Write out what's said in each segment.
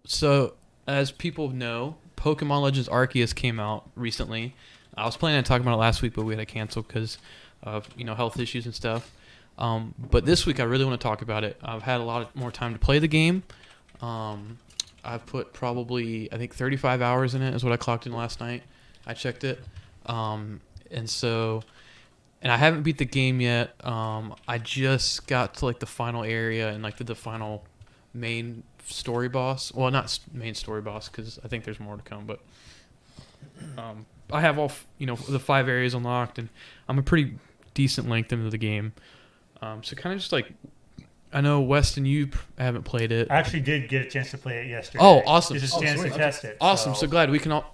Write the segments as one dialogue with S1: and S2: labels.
S1: So, as people know, Pokemon Legends Arceus came out recently. I was planning on talking about it last week, but we had to cancel because of health issues and stuff. But this week, I really want to talk about it. I've had a lot more time to play the game. I've put probably, I think, 35 hours in it is what I clocked in last night. I checked it. And I haven't beat the game yet. I just got to like the final area and like the final main story boss. Well, not main story boss because I think there's more to come. But I have all the 5 areas unlocked, and I'm a pretty decent length into the game. So kind of just like, I know Weston, you haven't played it.
S2: I actually did get a chance to play it yesterday.
S1: Oh, awesome!
S2: Just a chance to test it.
S1: Awesome. So glad we can all.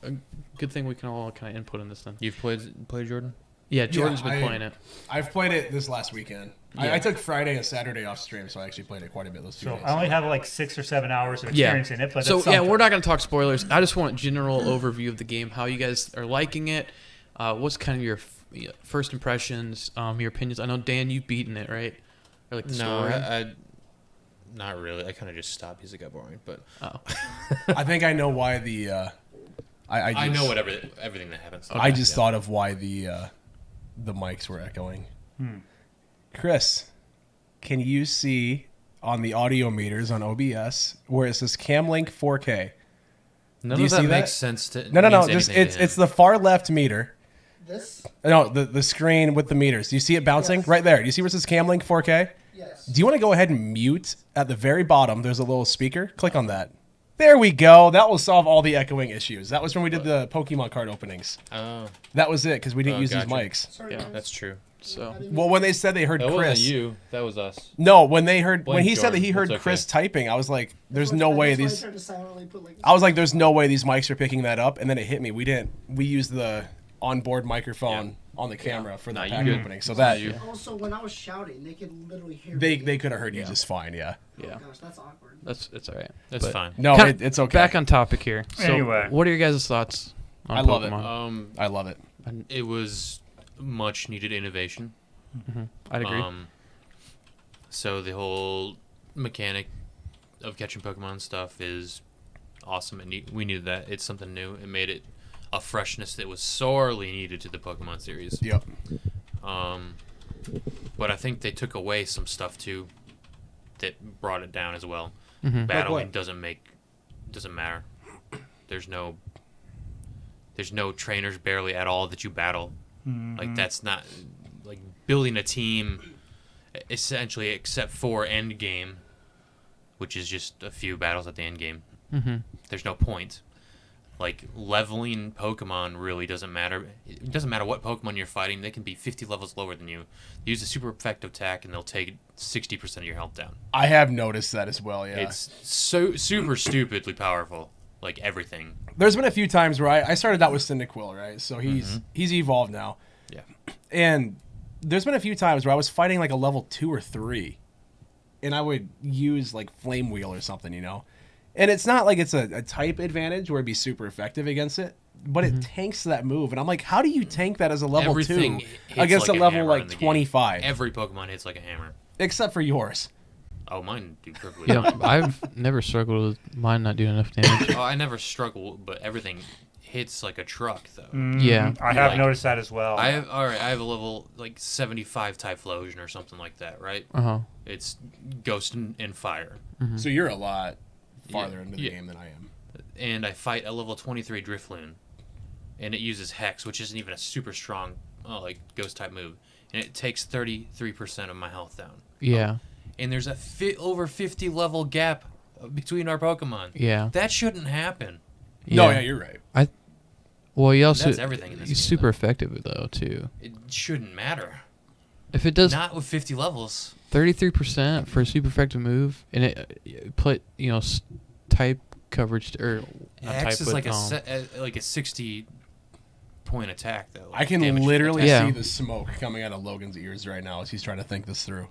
S1: Good thing we can all kind of input in this then.
S3: You've played Jordan?
S1: Yeah, Jordan's been playing it.
S4: I've played it this last weekend.
S1: Yeah.
S4: I took Friday and Saturday off stream, so I actually played it quite a bit those 2 days.
S2: I only have like 6 or 7 hours of experience in it. But
S1: so yeah, we're not going to talk spoilers. I just want a general overview of the game, how you guys are liking it. What's kind of your first impressions, your opinions? I know, Dan, you've beaten it, right? Or like the story?
S3: I not really. I kind of just stopped because it got boring. But
S4: I think I know why the.
S3: I know what everything that happens.
S4: Okay. I just thought of why the mics were echoing. Chris, can you see on the audio meters on OBS where it says Camlink 4K?
S3: None of that makes sense to
S4: No. Just it's the far left meter.
S5: This?
S4: No, the screen with the meters. Do you see it bouncing? Yes. Right there. Do you see where it says Camlink 4K?
S5: Yes.
S4: Do you want to go ahead and mute at the very bottom? There's a little speaker. Click on that. There we go. That will solve all the echoing issues. That was when we did the Pokemon card openings.
S3: Oh.
S4: That was it because we didn't use these mics.
S5: Sorry,
S1: Yeah,
S5: guys.
S3: That's true.
S1: So
S4: well, when they said they heard
S3: That
S4: Chris,
S3: wasn't you. That was us.
S4: no, when he said that he
S3: Jordan.
S4: heard
S3: It's
S4: Chris
S3: okay.
S4: typing, I was like, "There's
S5: That's
S4: no
S5: why-
S4: way
S5: that's why
S4: these."
S5: I tried to silently put, like,
S4: I was like, "There's no way these mics are picking that up," and then it hit me. We used the onboard microphone on the camera for the
S3: Nah, you
S4: pack
S3: good.
S4: opening, so that
S5: Also, when I was shouting, they could literally hear
S4: they
S5: me.
S4: could have heard you just fine. Yeah.
S1: yeah,
S5: Oh, gosh, that's awkward.
S1: it's all right.
S3: That's fine.
S4: No, it's okay.
S1: Back on topic here. So
S2: Anyway.
S1: what are your guys' thoughts on
S4: I love it.
S1: Pokemon?
S4: I love it.
S3: It was much needed innovation.
S1: I'd agree.
S3: So the whole mechanic of catching Pokemon stuff is awesome, and we needed that. It's something new. It made it a freshness that was sorely needed to the Pokemon series.
S4: Yep.
S3: But I think they took away some stuff too that brought it down as well.
S1: Mhm.
S3: Battling doesn't matter. There's no trainers barely at all that you battle. Like that's not like building a team essentially, except for end game, which is just a few battles at the end game. There's no point. Like leveling Pokemon really doesn't matter. It doesn't matter what Pokemon you're fighting. They can be 50 levels lower than you. They use a super effective attack and they'll take 60% of your health down.
S4: I have noticed that as well. Yeah.
S3: It's so super stupidly powerful. Like everything.
S4: There's been a few times where I started out with Cyndaquil, right? So he's evolved now.
S3: Yeah.
S4: And there's been a few times where I was fighting like a level 2 or 3, and I would use like Flame Wheel or something, And it's not like it's a type advantage where it'd be super effective against it, but it tanks that move. And I'm like, how do you tank that as a level
S3: Everything
S4: 2
S3: hits
S4: against
S3: like
S4: a
S3: a
S4: level
S3: hammer
S4: like
S3: in the game.
S4: 25?
S3: Every Pokemon hits like a hammer.
S4: Except for yours.
S3: Oh, mine do perfectly
S1: Yeah,
S3: fine.
S1: I've never struggled with mine not doing enough damage.
S3: Oh, I never struggle, but everything hits like a truck, though.
S1: Yeah.
S2: I have
S3: Like,
S2: noticed that as well.
S3: I have a level like 75 Typhlosion or something like that, right? It's Ghost and Fire.
S4: So you're a lot farther
S3: Yeah,
S4: into the
S3: yeah.
S4: game than I am.
S3: And I fight a level 23 Drifloon, and it uses Hex, which isn't even a super strong like Ghost type move, and it takes 33% of my health down.
S1: Yeah.
S3: And there's a over 50 level gap between our Pokemon.
S1: Yeah.
S3: That shouldn't happen.
S4: No, yeah, you're right.
S1: Well, he also
S3: That's everything in this
S1: he's
S3: game,
S1: super
S3: though.
S1: effective though too.
S3: It shouldn't matter.
S1: If it does
S3: Not with 50 levels.
S1: 33% for a super effective move, and it put type coverage or not
S3: Hex
S1: type,
S3: is
S1: but,
S3: like a 60 point attack though.
S4: I can
S3: damage
S4: literally
S1: Yeah.
S4: see the smoke coming out of Logan's ears right now as he's trying to think this through.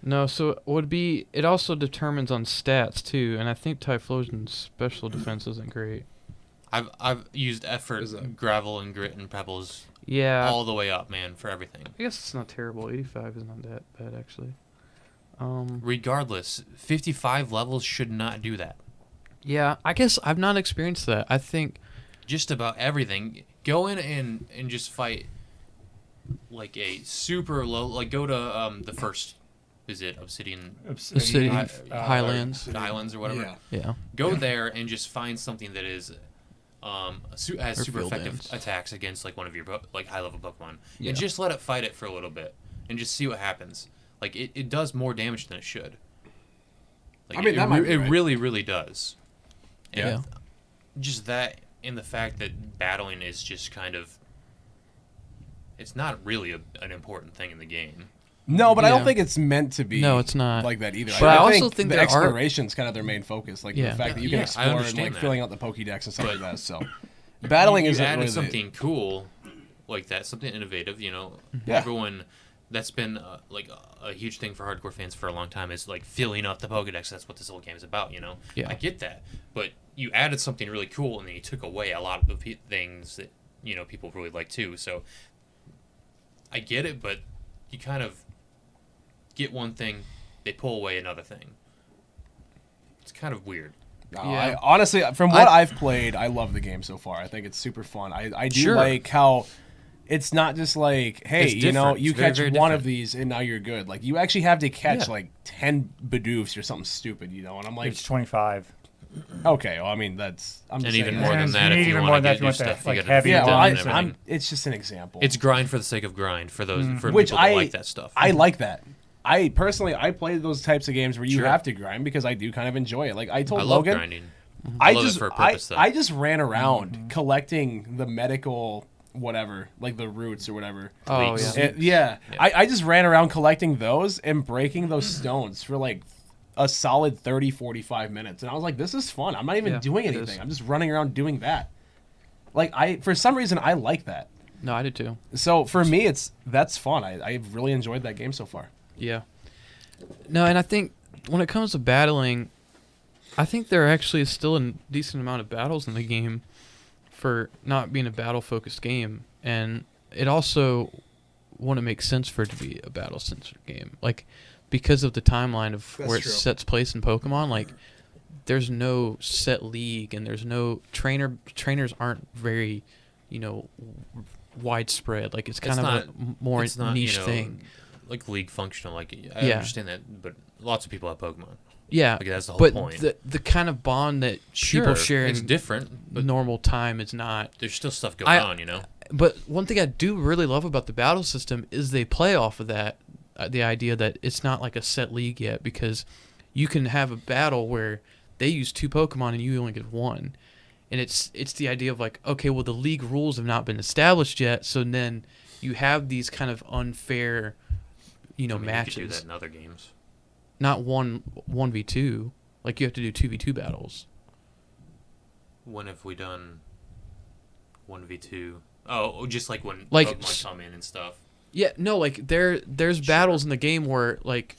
S1: No, so it would be. It also determines on stats too, and I think Typhlosion's special defense isn't great.
S3: I've used effort, gravel, and grit and pebbles
S1: Yeah,
S3: all the way up, man, for everything.
S1: I guess it's not terrible. 85 is not that bad actually.
S3: Regardless, 55 levels should not do that.
S1: Yeah, I guess I've not experienced that. I think
S3: Just about everything. Go in and just fight like a super low. Like go to the first. Is it Obsidian?
S1: the city,
S3: Hi-
S1: Highlands.
S3: Highlands or whatever.
S4: Yeah.
S1: Yeah.
S3: Go there and just find something that is has
S1: Or
S3: super
S1: field
S3: effective
S1: ends.
S3: attacks against like one of your like high level Pokemon,
S1: Yeah.
S3: and just let it fight it for a little bit and just see what happens. Like it does more damage than it should. Like,
S4: I mean, that might be
S3: it
S4: right.
S3: really does. And
S1: Yeah.
S3: just that and the fact that battling is just kind of it's not really an important thing in the game.
S4: No, but I don't
S1: Yeah.
S4: think it's meant to be.
S1: No, it's not.
S4: like that either.
S1: But I also
S4: think
S1: think
S4: the
S1: there are-
S4: exploration's kind of their main focus, like
S1: Yeah.
S4: the fact that you can
S3: Yeah, I
S4: explore and
S3: understand
S4: like
S3: that.
S4: filling out the Pokédex and stuff like
S3: But-
S4: that. So, battling
S3: you
S4: isn't
S3: added
S4: really
S3: something cool like that, something innovative. You know,
S4: Yeah.
S3: everyone. That's been like a huge thing for hardcore fans for a long time is like filling up the Pokedex. That's what this whole game is about. You know,
S1: Yeah.
S3: I get that, but you added something really cool and then you took away a lot of the things that people really like too. So I get it, but you kind of get one thing, they pull away another thing. It's kind of weird.
S4: No,
S1: Yeah.
S4: honestly, from what I've played, I love the game so far. I think it's super fun. I do
S3: Sure.
S4: like how it's not just like, hey,
S3: It's
S4: you know,
S3: different.
S4: you
S3: It's very,
S4: catch
S3: very
S4: one of
S3: different.
S4: these and now you're good. Like you actually have to catch
S3: Yeah.
S4: like 10 Bidoofs or something stupid, you know. And I'm like,
S2: It's 25.
S4: okay, well, I mean that's I'm
S3: And
S4: just
S3: even
S4: saying
S3: more
S4: that.
S3: than
S2: And
S3: that,
S2: you
S3: if
S2: need
S3: you
S2: even
S3: want
S2: more
S3: to
S2: than that
S3: get
S2: if you
S3: your
S2: want the,
S3: stuff, you
S2: like,
S3: got to
S2: heavy
S3: defeat
S4: Yeah,
S3: them
S4: well,
S3: and everything.
S4: it's just an example.
S3: It's grind for the sake of grind for those for
S4: Which
S3: people that
S4: I
S3: like that stuff.
S4: I like that. I personally I play those types of games where you
S3: Sure.
S4: have to grind because I do kind of enjoy it. Like I told
S3: I love
S4: Logan,
S3: grinding.
S4: I
S3: love it
S4: just
S3: for a purpose, though.
S4: I just ran around collecting the medical whatever, like the roots or whatever.
S1: Oh
S3: Leaks.
S1: yeah.
S4: Yeah.
S3: Yeah.
S4: I just ran around collecting those and breaking those stones for like a solid 30, 45 minutes. And I was like, this is fun. I'm not even
S1: Yeah,
S4: doing
S1: it
S4: anything.
S1: is.
S4: I'm just running around doing that. Like for some reason I like that.
S1: No, I did too.
S4: So for me that's fun. I've really enjoyed that game so far.
S1: Yeah. No, and I think when it comes to battling, I think there actually is still a decent amount of battles in the game for not being a battle-focused game. And it also wouldn't make sense for it to be a battle-centered game. Like, because of the timeline of
S4: That's
S1: where it
S4: true.
S1: sets place in Pokemon, like, there's no set league and there's no trainers aren't very, widespread. Like, it's kind
S3: It's
S1: of
S3: not-
S1: a more
S3: it's not,
S1: niche thing.
S3: Like league functional. Like I
S1: Yeah.
S3: understand that, but lots of people have Pokemon.
S1: Yeah,
S3: Like that's the whole
S1: but
S3: point.
S1: the kind of bond that people share
S3: it's
S1: in
S3: different, but
S1: normal time is not.
S3: there's still stuff going
S1: I-
S3: on.
S1: But one thing I do really love about the battle system is they play off of that, the idea that it's not like a set league yet, because you can have a battle where they use 2 Pokemon and you only get 1. And it's the idea of like, okay, well, the league rules have not been established yet, so then you have these kind of unfair,
S3: I mean,
S1: matches.
S3: You could do that in other games.
S1: Not 1v2. Like, you have to do 2v2 battles.
S3: When have we done 1v2? Oh, just like when
S1: Like,
S3: Pokemon come in and stuff.
S1: Yeah, no, like there's battles in the game where like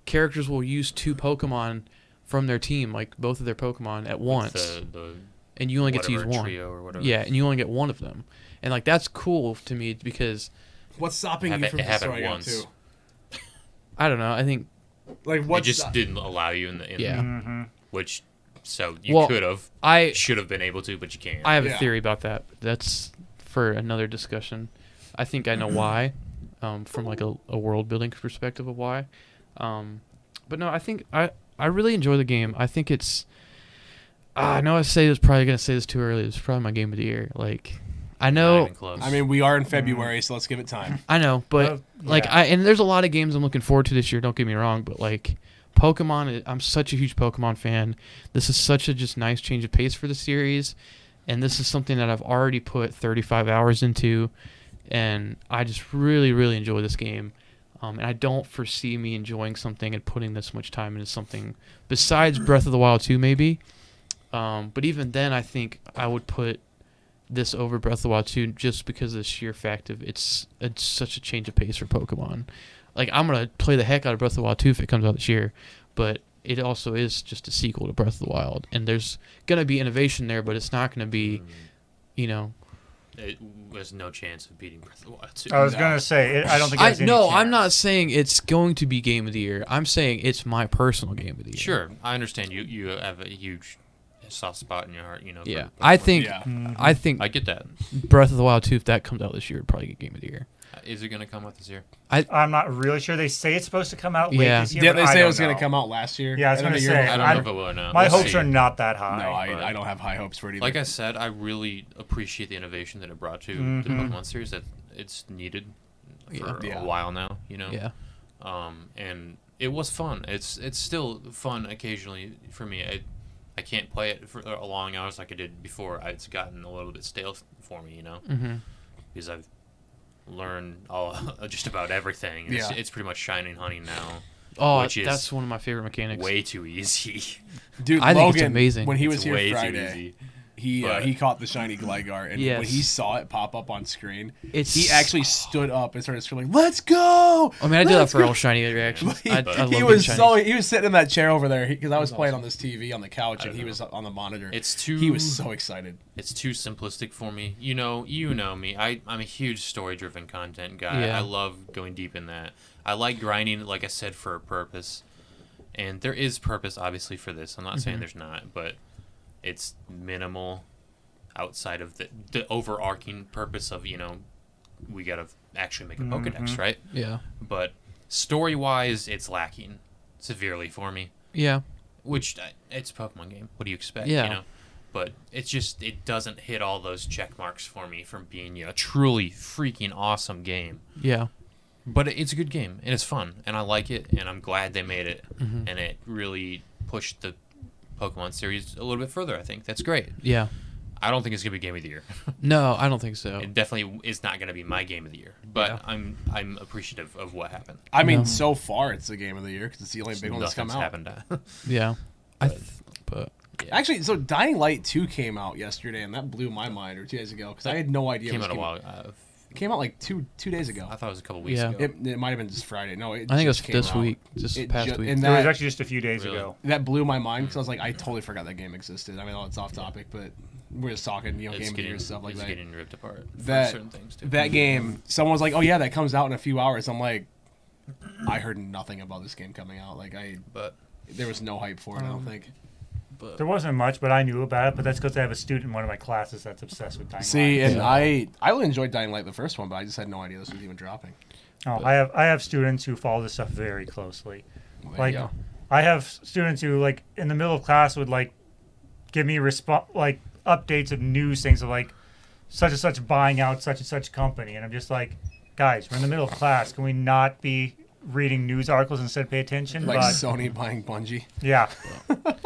S1: characters will use 2 Pokemon from their team, like both of their Pokemon at once,
S3: The
S1: and you only get to use
S3: whatever,
S1: one.
S3: trio or whatever.
S1: Yeah, and you only get one of them, and like that's cool to me because
S4: What's stopping
S3: Have
S4: you
S3: it-
S4: from
S3: it happened
S4: destroying it
S3: once.
S4: too?
S1: I don't know. I think
S4: Like
S3: It
S4: what's
S3: just didn't allow you in the
S1: Yeah.
S2: Mm-hmm.
S3: which so you
S1: Well,
S3: could have
S1: I
S3: should have been able to, but you can't.
S1: I have
S4: Yeah.
S1: a theory about that. But that's for another discussion. I think I know why, from like a world building perspective of why. But no, I think I really enjoy the game. I think it's. I know probably gonna say this too early. It's probably my game of the year. Like, I
S3: Not
S1: know,
S3: even close.
S4: I mean, we are in February, so let's give it time.
S1: I know, but
S2: Well,
S1: like
S2: yeah.
S1: and there's a lot of games I'm looking forward to this year. Don't get me wrong, but like Pokemon, I'm such a huge Pokemon fan. This is such a just nice change of pace for the series, and this is something that I've already put 35 hours into, and I just really, really enjoy this game. And I don't foresee me enjoying something and putting this much time into something besides Breath of the Wild 2, maybe. But even then, I think I would put this over Breath of the Wild 2 just because of the sheer fact of it's such a change of pace for Pokemon. Like, I'm going to play the heck out of Breath of the Wild 2 if it comes out this year, but it also is just a sequel to Breath of the Wild. And there's going to be innovation there, but it's not going to be,
S3: There's no chance of beating Breath of the Wild 2.
S2: I was gonna say I don't think. There's any
S1: I'm
S2: chance.
S1: not saying it's going to be Game of the Year. I'm saying it's my personal Game of the Year.
S3: Sure, I understand you have a huge soft spot in your heart, you know.
S1: Yeah,
S3: for
S1: I
S3: Pokemon.
S1: think
S4: Yeah.
S1: I think
S3: I get that.
S1: Breath of the Wild 2, if that comes out this year, would probably get Game of the Year.
S3: Is it gonna come out this year?
S2: I'm not really sure. They say it's supposed to come out late
S1: Yeah.
S2: this year.
S4: Yeah,
S2: but
S4: they
S2: I
S4: say it
S2: don't
S4: was going
S2: know.
S4: to come out last year.
S2: Yeah, I was
S4: and then
S2: gonna
S4: the year
S2: say,
S4: before.
S3: I don't know if it will or not.
S2: My
S3: We'll
S2: hopes
S3: see.
S2: are not that high.
S4: No,
S3: but-
S4: I don't have high hopes for it either.
S3: Like I said, I really appreciate the innovation that it brought to the
S2: Mhm.
S3: Pokemon series. That it's needed for
S4: Yeah.
S3: a while now, you know.
S1: Yeah.
S3: And it was fun. It's still fun occasionally for me. I can't play it for long hours like I did before. It's gotten a little bit stale for me, you know,
S1: Mm-hmm.
S3: because I've learned just about everything.
S4: Yeah.
S3: It's pretty much Shining Honey now.
S1: Oh,
S3: Which is
S1: that's one of my favorite mechanics.
S3: Way too easy.
S4: Dude,
S1: I think
S4: Logan,
S1: it's amazing.
S4: when he
S3: It's
S4: was here
S3: way too
S4: Friday,
S3: easy.
S4: he
S3: But-
S4: caught the shiny Gligar, and
S1: Yes.
S4: when he saw it pop up on screen,
S1: It's
S4: he actually stood up and started screaming, "Let's go!"
S1: I mean, I do that
S4: Let's
S1: for
S4: go!"
S1: all shiny reactions.
S4: He,
S1: I love
S4: he
S1: getting
S4: was
S1: shinies.
S4: he was sitting in that chair over there because I was playing on this TV on the couch and he was on the monitor.
S3: It's too.
S4: He was so excited.
S3: It's too simplistic for me. You know me. I'm a huge story-driven content guy.
S1: Yeah.
S3: I love going deep in that. I like grinding, like I said, for a purpose. And there is purpose, obviously, for this. I'm not saying there's not, but it's minimal outside of the overarching purpose of, you know, we got to actually make a Pokedex, right?
S1: Yeah.
S3: But story-wise, it's lacking severely for me.
S1: Yeah.
S3: Which, it's a Pokemon game. What do you expect,
S1: Yeah.
S3: you know? But it's just, it doesn't hit all those check marks for me from being, you know, a truly freaking awesome game.
S1: Yeah.
S3: But it's a good game, and it's fun, and I like it, and I'm glad they made it,
S1: Mm-hmm.
S3: and it really pushed the Pokemon series a little bit further, I think. That's great.
S1: Yeah.
S3: I don't think it's going to be Game of the Year.
S1: No, I don't think so.
S3: It definitely is not going to be my Game of the Year, but
S1: Yeah.
S3: I'm appreciative of what happened.
S4: I mean,
S1: No.
S4: so far it's the game of the year because it's the only big one that's come
S3: Nothing's
S4: out.
S3: happened.
S1: Yeah. But
S3: Yeah.
S4: Actually, so Dying Light 2 came out yesterday, and that blew my mind, or 2 days ago, because I had no idea.
S3: Came
S4: it
S3: out a
S4: was
S3: while.
S4: It came out like two days ago.
S3: I thought it was a couple weeks
S1: Yeah.
S3: ago.
S4: It might have been just Friday. No,
S1: I think it was
S4: just came
S1: this
S4: out.
S1: week, just
S4: It
S1: past
S4: ju-
S1: week.
S4: and
S2: It was
S4: that,
S2: actually just a few days
S3: Really?
S2: ago.
S4: that blew my mind because I was like, I totally forgot that game existed. I mean, it's off topic, but we're just talking, you know,
S3: It's
S4: game of the year
S3: getting,
S4: and stuff like
S3: it's
S4: that.
S3: getting ripped apart for
S4: That-
S3: certain things, too.
S4: That game, someone was like, "Oh yeah, that comes out in a few hours." I'm like, I heard nothing about this game coming out. Like
S3: But
S4: there was no hype for it. I don't think.
S2: There wasn't much, but I knew about it. But that's because I have a student in one of my classes that's obsessed with Dying
S4: See,
S2: Light.
S4: and I really enjoyed Dying Light the first one, but I just had no idea this was even dropping.
S2: Oh, I have students who follow this stuff very closely.
S4: Well, there
S2: Like,
S4: you go.
S2: I have students who, like, in the middle of class would, like, give me like updates of news things of, like, such and such buying out such and such company. And I'm just like, guys, we're in the middle of class. Can we not be reading news articles instead pay attention?
S4: Like
S2: but,
S4: Sony buying Bungie.
S2: yeah.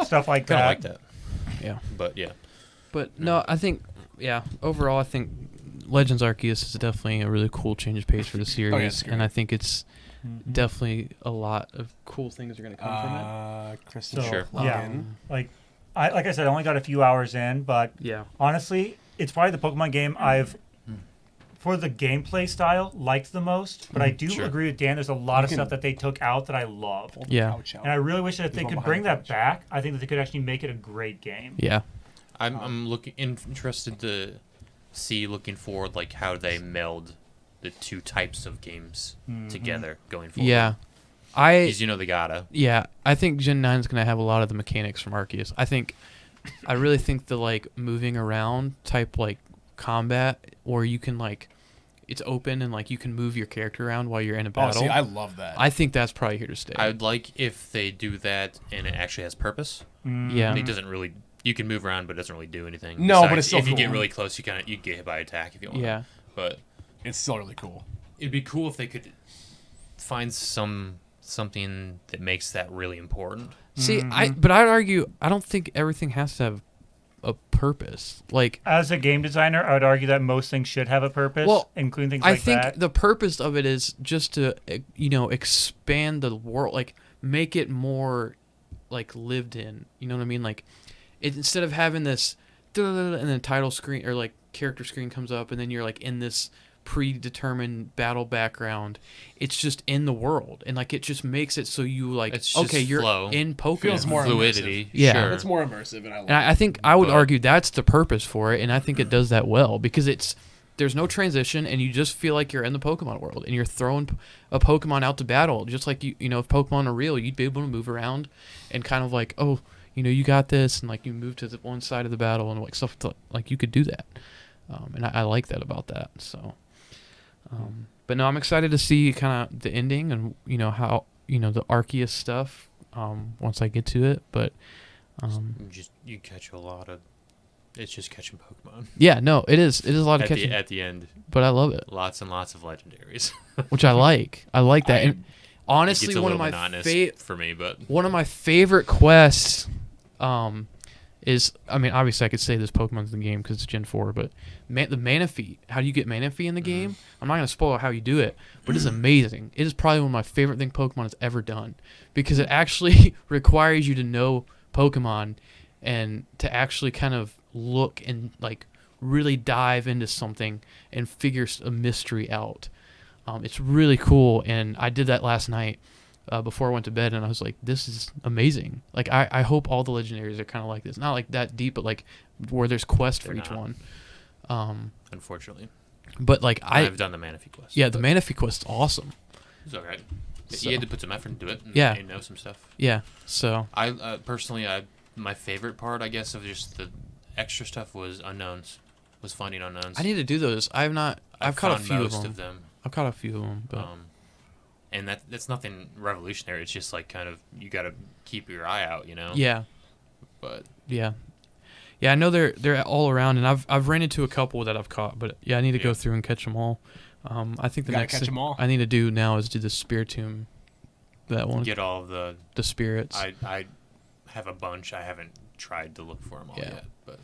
S2: Stuff like
S3: kind
S2: that.
S3: of like that.
S1: Yeah.
S3: But, yeah.
S1: But no, I think overall I think Legends Arceus is definitely a really cool change of pace for the series,
S4: it's great.
S1: and I think it's definitely a lot of cool things are going to come from it.
S4: Kristen,
S2: So,
S3: Sure.
S2: yeah. Like I said, I only got a few hours in, but
S1: Yeah.
S2: honestly, it's probably the Pokemon game I've, for the gameplay style, liked the most. But I do
S3: Sure.
S2: agree with Dan. There's a lot of
S4: can-
S2: stuff that they took out that I love.
S1: Yeah.
S2: And I really wish that if they
S4: There's one
S2: could bring
S4: behind
S2: that
S4: the
S2: back, I think that they could actually make it a great game.
S1: Yeah.
S3: I'm interested to looking forward, like how they meld the two types of games together going forward.
S1: Yeah.
S3: Because you know they gotta.
S1: Yeah, I think Gen 9 is going to have a lot of the mechanics from Arceus. I really think the like moving around type like combat where you can like it's open and like you can move your character around while you're in a
S4: Oh,
S1: battle.
S4: see, I love that.
S1: I think that's probably here to stay.
S3: I would like if they do that and it actually has purpose.
S1: yeah.
S3: It doesn't really. You can move around, but it doesn't really do anything.
S4: No, but
S3: Besides,
S4: it's still
S3: if you get
S4: cool.
S3: really close, you get hit by attack if you want.
S1: Yeah.
S3: But
S4: It's still really cool.
S3: it'd be cool if they could find something that makes that really important.
S1: See, but I'd argue I don't think everything has to have a purpose. Like
S2: As a game designer, I would argue that most things should have a purpose,
S1: Well,
S2: including things
S1: I
S2: like
S1: think
S2: that.
S1: the purpose of it is just to expand the world, like make it more like lived in. You know what I mean? Like instead of having this and then title screen or like character screen comes up and then you're like in this predetermined battle background, it's just in the world and like it just makes it so you like
S3: It's just
S1: okay, you're
S3: flow.
S1: in Pokemon.
S4: Feels more
S3: Fluidity.
S1: Yeah.
S3: Sure.
S4: It's more immersive, and I love
S1: And I think I would
S3: But-
S1: argue that's the purpose for it, and I think it does that well because there's no transition, and you just feel like you're in the Pokemon world, and you're throwing a Pokemon out to battle, just like if Pokemon are real, you'd be able to move around, and kind of like you got this, and like you move to the one side of the battle and like stuff like you could do that, and I like that about that. So, but no, I'm excited to see kind of the ending and how the Arceus stuff once I get to it. But
S3: you catch a lot of. It's just catching Pokemon.
S1: yeah, no, it is a lot of catching
S3: at the end.
S1: but I love it,
S3: Lots and lots of legendaries.
S1: which I like. I like that. And honestly,
S3: It gets a
S1: one of
S3: little
S1: my
S3: monotonous for me, but
S1: one of my favorite quests is, I mean, obviously I could say there's Pokemon's in the game because it's Gen 4, but the Manaphy, how do you get Manaphy in the game? I'm not going to spoil how you do it, but it's amazing. It is probably one of my favorite things Pokemon has ever done because it actually requires you to know Pokemon and to actually kind of look and like really dive into something and figure a mystery out. It's really cool, and I did that last night before I went to bed, and I was like, this is amazing. Like, I hope all the legendaries are kind of like this. Not like that deep, but like where there's quests for each one.
S3: unfortunately,
S1: But like
S3: I've done the Manaphy quest.
S1: yeah, the Manaphy quest's awesome.
S3: It's alright.
S1: So-
S3: You had to put some effort into it.
S1: Yeah.
S3: And know some stuff.
S1: Yeah, so
S3: I personally, my favorite part, I guess, of just the extra stuff was unknowns. Was finding unknowns.
S1: I need to do those. I've caught a
S3: found
S1: few
S3: most
S1: of them.
S3: them.
S1: I've caught a few of them, but
S3: And that's nothing revolutionary. It's just like kind of you got to keep your eye out,
S1: yeah.
S3: But
S1: Yeah, I know they're all around, and I've ran into a couple that I've caught, but yeah, I need to go
S3: Yeah.
S1: through and catch them all. I think the
S4: Gotta
S1: next
S4: catch
S1: thing
S4: 'em all.
S1: I need to do now is do the Spiritomb, that one,
S3: get all of the.
S1: the spirits.
S3: I have a bunch. I haven't tried to look for them all
S1: Yeah.
S3: yet, but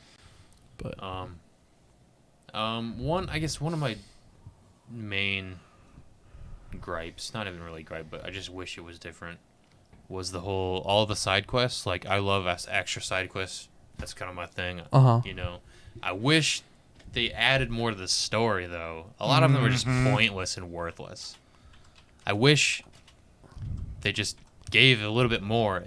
S3: one of my main gripes, not even really gripe, but I just wish it was different, was all the side quests. Like, I love extra side quests. That's kind of my thing.
S1: Uh-huh.
S3: I wish they added more to the story, though. A lot of them are just pointless and worthless. I wish they just gave a little bit more.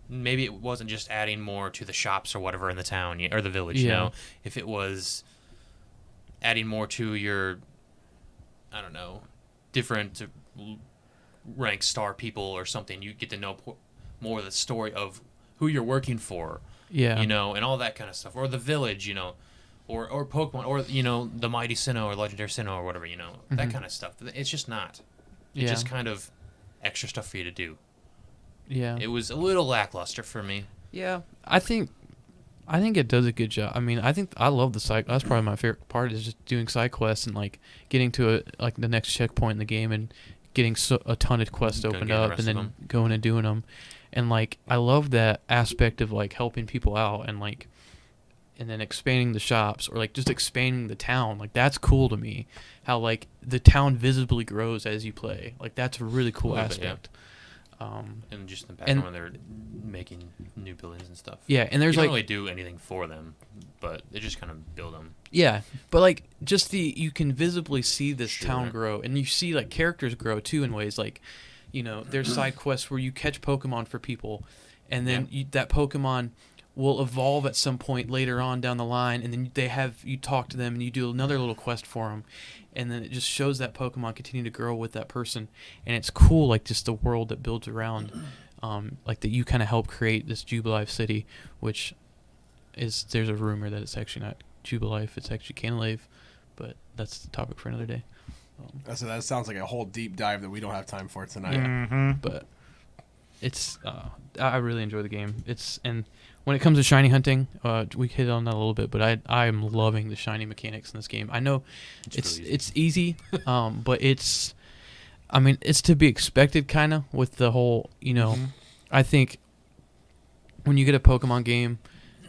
S3: Maybe it wasn't just adding more to the shops or whatever in the town or the village,
S1: Yeah.
S3: If it was adding more to your, I don't know, different rank star people or something, you get to know more of the story of who you're working for,
S1: Yeah.
S3: and all that kind of stuff. Or the village, or Pokemon, or, the Mighty Sinnoh or Legendary Sinnoh or whatever, that kind of stuff. It's just not. It's
S1: Yeah.
S3: just kind of extra stuff for you to do.
S1: Yeah.
S3: It was a little lackluster for me.
S1: Yeah. I think it does a good job. I mean, I love the side. That's probably my favorite part is just doing side quests and like getting to the next checkpoint in the game and getting a ton of quests
S3: Go
S1: opened
S3: get the
S1: up
S3: rest
S1: and
S3: of
S1: then
S3: them.
S1: going and doing them. And like I love that aspect of like helping people out and like and then expanding the shops or like just expanding the town. Like that's cool to me. How like the town visibly grows as you play. Like that's a really cool
S3: A little bit, yeah.
S1: aspect.
S3: And just in the background when they're making new buildings and stuff.
S1: Yeah, and there's
S3: you
S1: like
S3: don't really do anything for them, but they just kind of build them.
S1: yeah, but like just you can visibly see this
S3: Sure.
S1: town grow, and you see like characters grow too in ways like, there's side quests where you catch Pokemon for people, and then that Pokemon will evolve at some point later on down the line, and then you talk to them and you do another little quest for them, and then it just shows that Pokemon continue to grow with that person, and it's cool like just the world that builds around, like that you kind of help create this Jubilife city, which there's a rumor that it's actually not Jubilife, it's actually Canalave, but that's the topic for another day.
S4: So that sounds like a whole deep dive that we don't have time for tonight.
S2: Mm-hmm.
S1: But it's I really enjoy the game. And when it comes to shiny hunting, we hit on that a little bit, but I'm loving the shiny mechanics in this game. I know it's easy, but it's to be expected kind of with the whole, I think when you get a Pokemon game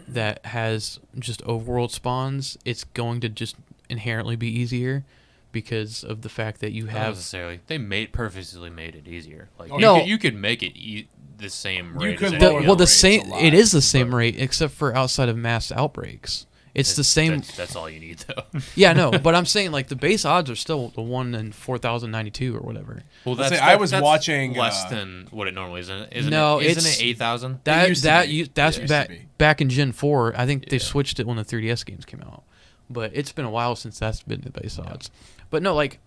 S1: that has just overworld spawns, it's going to just inherently be easier because of the fact that you
S3: Not
S1: have
S3: necessarily. They purposely made it easier. Like
S1: No.
S3: you could make it the same
S4: You
S3: rate.
S4: could
S3: as
S4: lower
S3: anything
S4: the
S3: else.
S1: the
S4: rates
S1: same.
S4: a lot,
S1: It is the same
S4: but-
S1: rate, except for outside of mass outbreaks. It's the same.
S3: That's all you need, though.
S1: Yeah, no, but I'm saying like the base odds are still the 1 in 4,092 or whatever.
S3: Well,
S4: Let's say I was watching,
S3: less than what it normally is. Isn't
S1: No,
S3: it? Isn't
S1: it's-
S3: it 8,000?
S4: used to be.
S1: That's
S4: It used to be.
S1: back in Gen 4. I think they
S3: Yeah.
S1: switched it when the 3DS games came out, but it's been a while since that's been the base odds. But no, like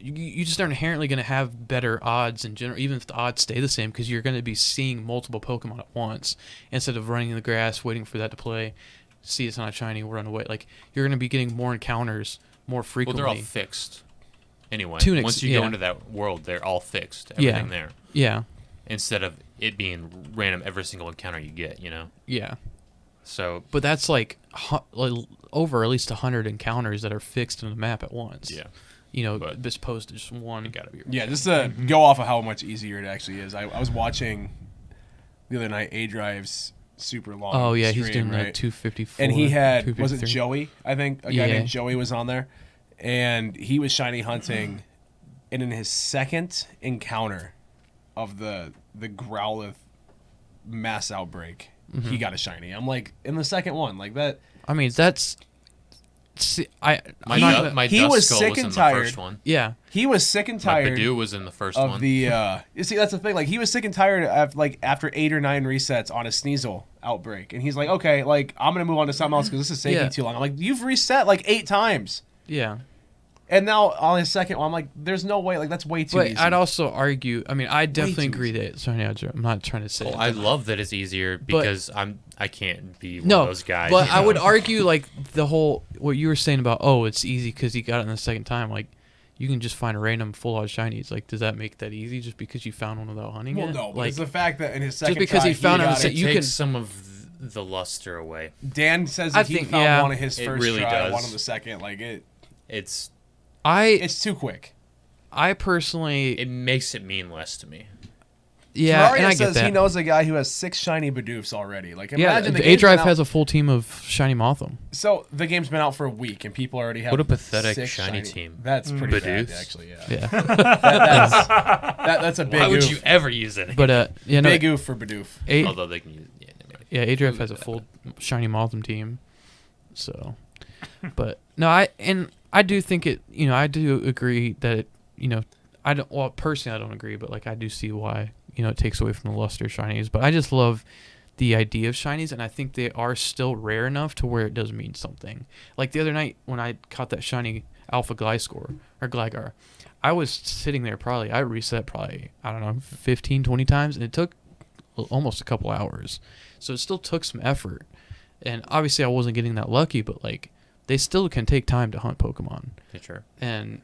S1: you just are inherently going to have better odds in general, even if the odds stay the same, because you're going to be seeing multiple Pokemon at once instead of running in the grass, waiting for that to play, see it's not shiny, run away. Like, you're going to be getting more encounters more
S3: Well,
S1: frequently.
S3: they're all fixed. Anyway,
S1: Tunics,
S3: once you
S1: yeah.
S3: go into that world, they're all fixed. Everything there.
S1: Yeah,
S3: Instead of it being random every single encounter you get,
S1: yeah.
S3: So,
S1: But that's like over at least 100 encounters that are fixed in the map at once.
S3: yeah.
S1: As opposed to just one.
S3: You gotta be.
S4: Yeah, just to go off of how much easier it actually is. I was watching the other night A-Drive's super long.
S1: Oh yeah,
S4: stream,
S1: he's doing
S4: right?
S1: that 254.
S4: And he had, was it
S1: 253.
S4: Joey? I think a guy named Joey was on there, and he was shiny hunting, and in his second encounter of the Growlithe mass outbreak, he got a shiny. I'm like, in the second one, like that.
S1: I mean, that's. See,
S3: My
S4: he
S3: Duskull
S4: was sick
S3: was in
S4: and
S3: the
S4: tired.
S3: first one.
S1: Yeah.
S4: He was sick and
S3: My
S4: tired.
S3: Badoo was in the first
S4: of
S3: one.
S4: the you see, that's the thing, like he was sick and tired of like after 8 or 9 resets on a Sneasel outbreak, and he's like, okay, like I'm gonna move on to something else because this is taking too long. I'm like, you've reset like 8 times,
S1: Yeah.
S4: and now on his second one I'm like, there's no way, like that's way too
S1: But
S4: easy.
S1: I'd also argue. I mean, I definitely
S4: too
S1: agree that. Sorry, I'm not trying to say.
S3: Well, I love that it's easier because I can't be one of those guys.
S1: But I would argue like the whole what you were saying about it's easy because he got it in the second time. Like you can just find a random full art shinies. Like does that make that easy just because you found one without hunting
S4: well,
S1: it?
S4: no, but
S1: like
S4: it's the fact that in his second
S1: because
S4: try,
S1: he found it in the
S4: got
S1: second-
S3: it
S1: you
S3: takes
S1: can-
S3: some of the luster away.
S4: Dan says
S1: I
S4: that he
S1: think,
S4: found
S1: yeah.
S4: one of his
S3: It
S4: first
S3: really
S4: try,
S3: does.
S4: one on the second. Like
S3: It's
S4: it's too quick.
S1: I personally
S3: it makes it mean less to me.
S1: yeah,
S4: Terraria
S1: and I get
S4: says
S1: that.
S4: he knows a guy who has 6 shiny Badoofs already. Like
S1: Yeah,
S4: imagine the
S1: the
S4: game's
S1: A-Drive
S4: been out-
S1: has a full team of shiny Mothim.
S4: So the game's been out for a week and people already have
S3: What a pathetic
S4: 6
S3: shiny team.
S4: That's pretty bad,
S3: Badoofs.
S4: actually. Yeah,
S1: Yeah,
S4: that's a big
S3: Why would
S4: oof.
S3: you ever use it?
S1: but yeah, no,
S4: Big oof for Badoof.
S3: Although they can use
S1: Yeah, A-Drive has a full shiny Mothim team. So, but no, I do think it. I do agree that it. I don't. Well, personally, I don't agree, but like I do see why it takes away from the luster of shinies. But I just love the idea of shinies, and I think they are still rare enough to where it does mean something. Like the other night when I caught that shiny Alpha Gliscor or Gligar, I was sitting there I reset I don't know 15, 20 times, and it took almost a couple hours. So it still took some effort. And obviously I wasn't getting that lucky, but like they still can take time to hunt Pokemon.
S3: Sure.
S1: And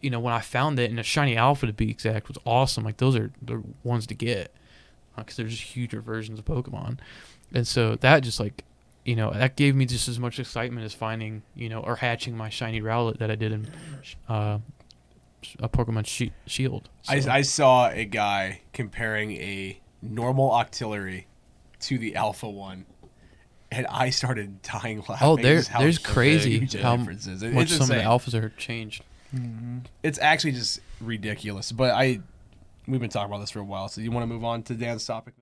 S1: when I found it, and a shiny alpha to be exact was awesome. Like those are the ones to get because they're just huger versions of Pokemon. And so that just like that gave me just as much excitement as finding or hatching my shiny Rowlet that I did in a Pokemon Shield. So,
S4: I saw a guy comparing a normal Octillery to the Alpha one, and I started dying laughing.
S1: oh,
S4: just how
S1: there's crazy
S4: huge the
S1: how
S4: difference is.
S1: much
S4: It's
S1: some of the
S4: insane.
S1: alphas are changed.
S4: It's actually just ridiculous. But we've been talking about this for a while, so you want to move on to Dan's topic?